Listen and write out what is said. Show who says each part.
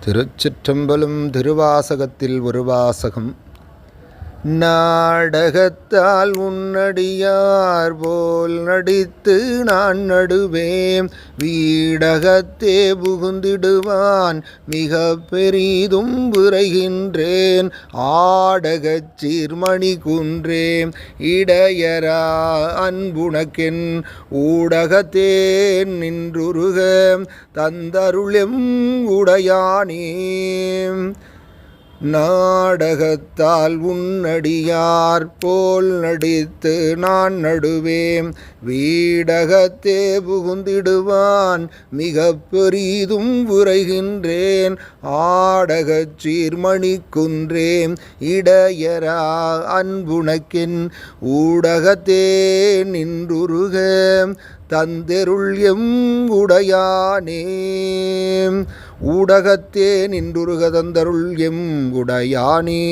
Speaker 1: திருச்சிற்றம்பலம். திருவாசகத்தில் ஒரு வாசகம். நாடகத்தால் உன்னடியார் போல் நடித்து நான் நடுவேன், வீடகத்தே புகுந்திடுவான் மிக பெரிதும் விரைகின்றேன். ஆடகச் சீர்மணி குன்றேன் இடையரா அன்புணக்கென், ஊடகத்தே நின்றுருக தந்தருளெம் உடையானே. நாடகத்தால் உன்னடியார் போல் நடித்து நான் நடுவேன், வீடகத்தே புகுந்திடுவான் மிக பெரிதும் விரைகின்றேன். ஆடகச் சீர்மணி குன்றேன் இடையரா அன்புணக்கென், ஊடகத்தே நின்றுருக தந்தெருள் எம் உடையானே. ஊடகத்தே நின்றுருக தந்தருள் எம் உடையானே.